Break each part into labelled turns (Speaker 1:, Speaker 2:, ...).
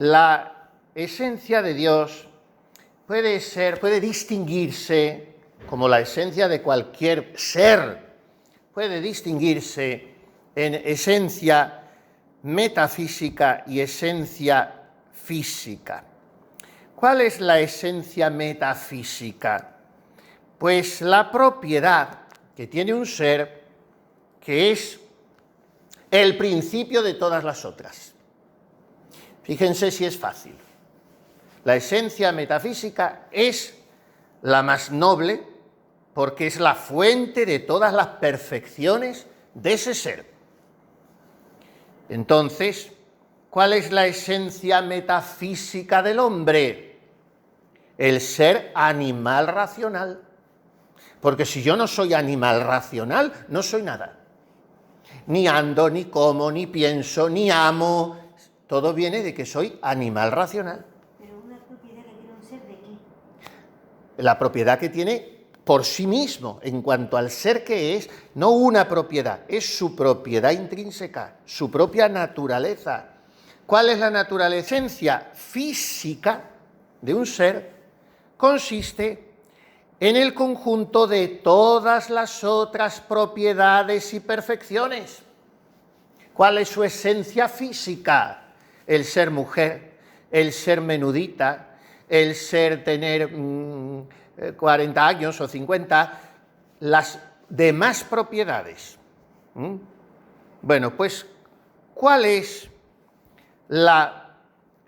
Speaker 1: La esencia de Dios puede distinguirse, como la esencia de cualquier ser, puede distinguirse en esencia metafísica y esencia física. ¿Cuál es la esencia metafísica? Pues la propiedad que tiene un ser que es el principio de todas las otras. Fíjense si es fácil. La esencia metafísica es la más noble porque es la fuente de todas las perfecciones de ese ser. Entonces, ¿cuál es la esencia metafísica del hombre? El ser animal racional. Porque si yo no soy animal racional, no soy nada. Ni ando, ni como, ni pienso, ni amo. Todo viene de que soy animal racional.
Speaker 2: Pero una propiedad que tiene un ser, ¿de qué?
Speaker 1: La propiedad que tiene por sí mismo, en cuanto al ser que es, no una propiedad, es su propiedad intrínseca, su propia naturaleza. ¿Cuál es la naturaleza? La esencia física de un ser consiste en el conjunto de todas las otras propiedades y perfecciones. ¿Cuál es su esencia física? El ser mujer, el ser menudita, el ser tener 40 años o 50, las demás propiedades. Bueno, pues, ¿cuál es la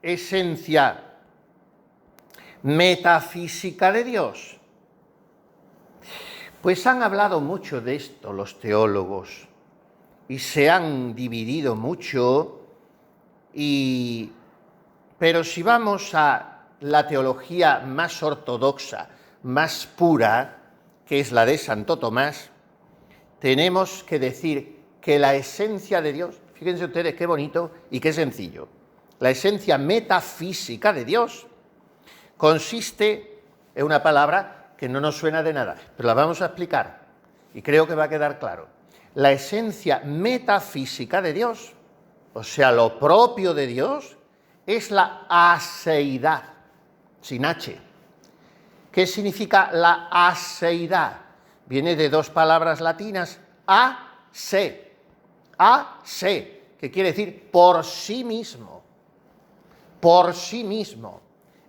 Speaker 1: esencia metafísica de Dios? Pues han hablado mucho de esto los teólogos y se han dividido mucho, pero si vamos a la teología más ortodoxa, más pura, que es la de Santo Tomás, tenemos que decir que la esencia de Dios, fíjense ustedes qué bonito y qué sencillo, la esencia metafísica de Dios consiste en una palabra que no nos suena de nada, pero la vamos a explicar y creo que va a quedar claro. La esencia metafísica de Dios, o sea, lo propio de Dios, es la aseidad, sin H. ¿Qué significa la aseidad? Viene de dos palabras latinas, a-se, que quiere decir por sí mismo, por sí mismo.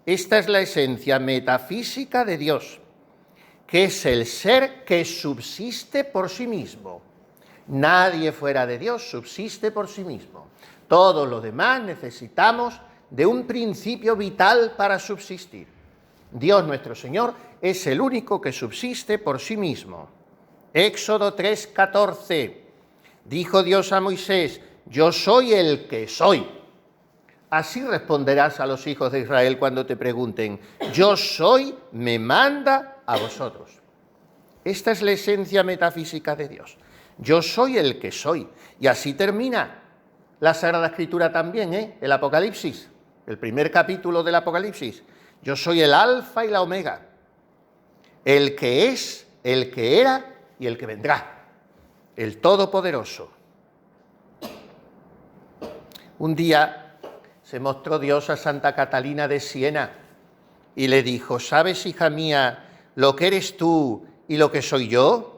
Speaker 1: Esta es la esencia metafísica de Dios, que es el ser que subsiste por sí mismo. Nadie fuera de Dios subsiste por sí mismo. Todos los demás necesitamos de un principio vital para subsistir. Dios nuestro Señor es el único que subsiste por sí mismo. Éxodo 3:14. Dijo Dios a Moisés: yo soy el que soy. Así responderás a los hijos de Israel cuando te pregunten: yo soy, me manda a vosotros. Esta es la esencia metafísica de Dios. Yo soy el que soy. Y así termina la Sagrada Escritura también, el Apocalipsis, el primer capítulo del Apocalipsis. Yo soy el Alfa y la Omega, el que es, el que era y el que vendrá, el Todopoderoso. Un día se mostró Dios a Santa Catalina de Siena y le dijo: ¿sabes, hija mía, lo que eres tú y lo que soy yo?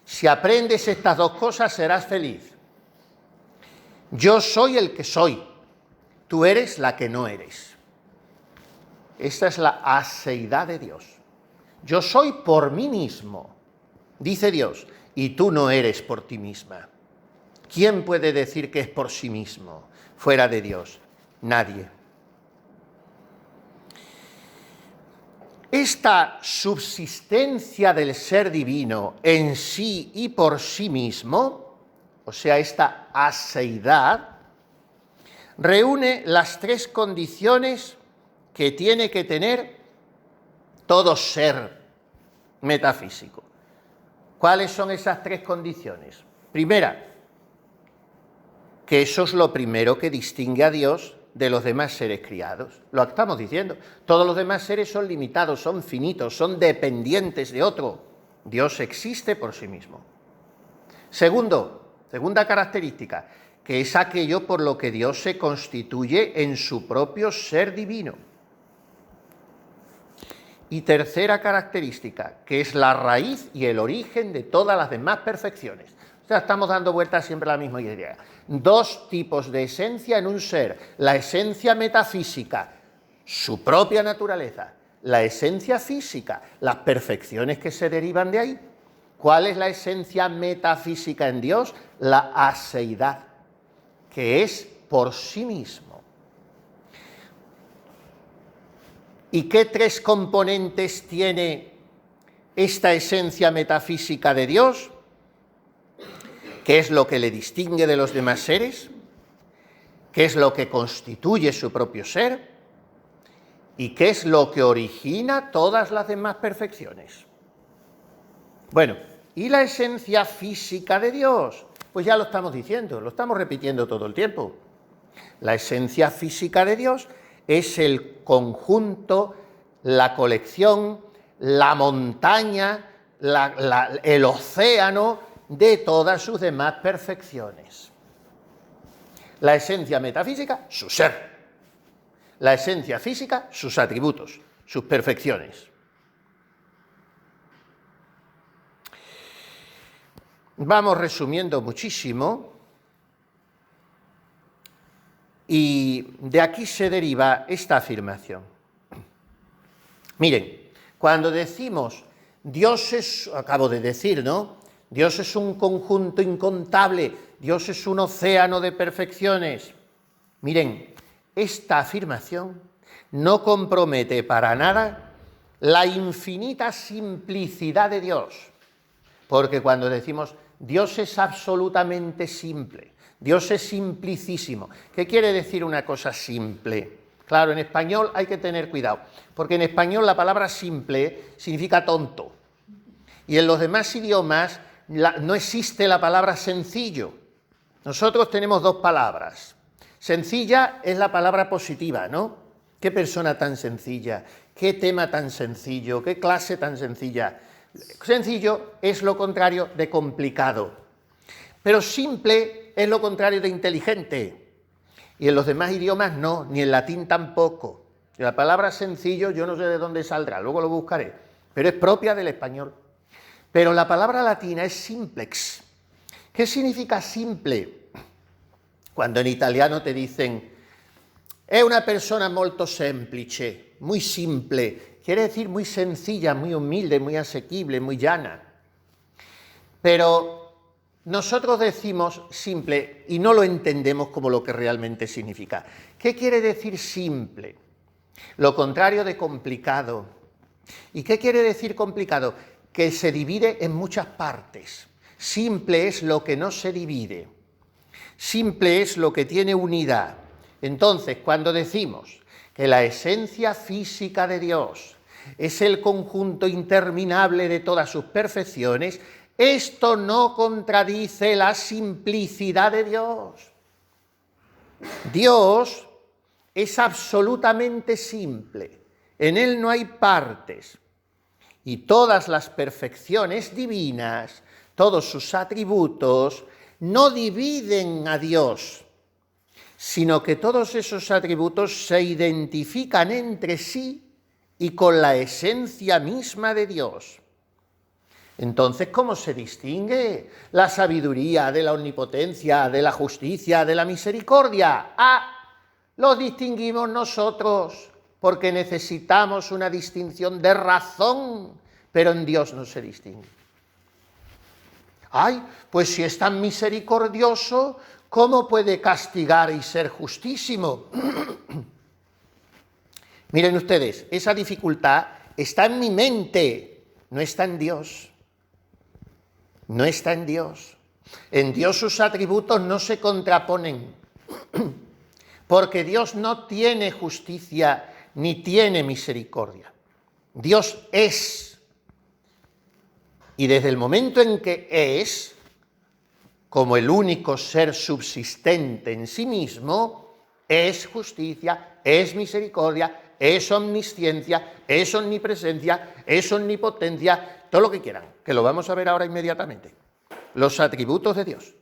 Speaker 1: Si aprendes estas dos cosas serás feliz. Yo soy el que soy, tú eres la que no eres. Esta es la aseidad de Dios. Yo soy por mí mismo, dice Dios, y tú no eres por ti misma. ¿Quién puede decir que es por sí mismo fuera de Dios? Nadie. Esta subsistencia del ser divino en sí y por sí mismo, o sea, esta aseidad, reúne las tres condiciones que tiene que tener todo ser metafísico. ¿Cuáles son esas tres condiciones? Primera, que eso es lo primero que distingue a Dios de los demás seres criados. Lo estamos diciendo. Todos los demás seres son limitados, son finitos, son dependientes de otro. Dios existe por sí mismo. Segunda característica, que es aquello por lo que Dios se constituye en su propio ser divino. Y tercera característica, que es la raíz y el origen de todas las demás perfecciones. O sea, estamos dando vueltas siempre a la misma idea. Dos tipos de esencia en un ser. La esencia metafísica, su propia naturaleza. La esencia física, las perfecciones que se derivan de ahí. ¿Cuál es la esencia metafísica en Dios? La aseidad, que es por sí mismo. ¿Y qué tres componentes tiene esta esencia metafísica de Dios? ¿Qué es lo que le distingue de los demás seres? ¿Qué es lo que constituye su propio ser? ¿Y qué es lo que origina todas las demás perfecciones? Bueno, ¿y la esencia física de Dios? Pues ya lo estamos diciendo, lo estamos repitiendo todo el tiempo. La esencia física de Dios es el conjunto, la colección, la montaña, el océano de todas sus demás perfecciones. La esencia metafísica, su ser. La esencia física, sus atributos, sus perfecciones. Vamos resumiendo muchísimo. Y de aquí se deriva esta afirmación. Miren, cuando decimos Dios es, acabo de decir, ¿no? Dios es un conjunto incontable, Dios es un océano de perfecciones. Miren, esta afirmación no compromete para nada la infinita simplicidad de Dios, porque cuando decimos Dios es absolutamente simple, Dios es simplicísimo. ¿Qué quiere decir una cosa simple? Claro, en español hay que tener cuidado, porque en español la palabra simple significa tonto. Y en los demás idiomas no existe la palabra sencillo. Nosotros tenemos dos palabras. Sencilla es la palabra positiva, ¿no? Qué persona tan sencilla, qué tema tan sencillo, qué clase tan sencilla. Sencillo es lo contrario de complicado. Pero simple es lo contrario de inteligente. Y en los demás idiomas no, ni en latín tampoco. Y la palabra sencillo yo no sé de dónde saldrá, luego lo buscaré, pero es propia del español. Pero la palabra latina es simplex. ¿Qué significa simple? Cuando en italiano te dicen è una persona molto semplice, muy simple, quiere decir muy sencilla, muy humilde, muy asequible, muy llana. Pero nosotros decimos simple y no lo entendemos como lo que realmente significa. ¿Qué quiere decir simple? Lo contrario de complicado. ¿Y qué quiere decir complicado? Que se divide en muchas partes. Simple es lo que no se divide. Simple es lo que tiene unidad. Entonces, cuando decimos que la esencia física de Dios es el conjunto interminable de todas sus perfecciones, esto no contradice la simplicidad de Dios. Dios es absolutamente simple, en Él no hay partes, y todas las perfecciones divinas, todos sus atributos, no dividen a Dios, sino que todos esos atributos se identifican entre sí y con la esencia misma de Dios. Entonces, ¿cómo se distingue la sabiduría de la omnipotencia, de la justicia, de la misericordia? Los distinguimos nosotros, porque necesitamos una distinción de razón, pero en Dios no se distingue. Pues si es tan misericordioso, ¿cómo puede castigar y ser justísimo? Miren ustedes, esa dificultad está en mi mente, no está en Dios. No está en Dios. En Dios sus atributos no se contraponen, porque Dios no tiene justicia ni tiene misericordia. Dios es. Y desde el momento en que es, como el único ser subsistente en sí mismo, es justicia, es misericordia, es omnisciencia, es omnipresencia, es omnipotencia, todo lo que quieran, que lo vamos a ver ahora inmediatamente. Los atributos de Dios.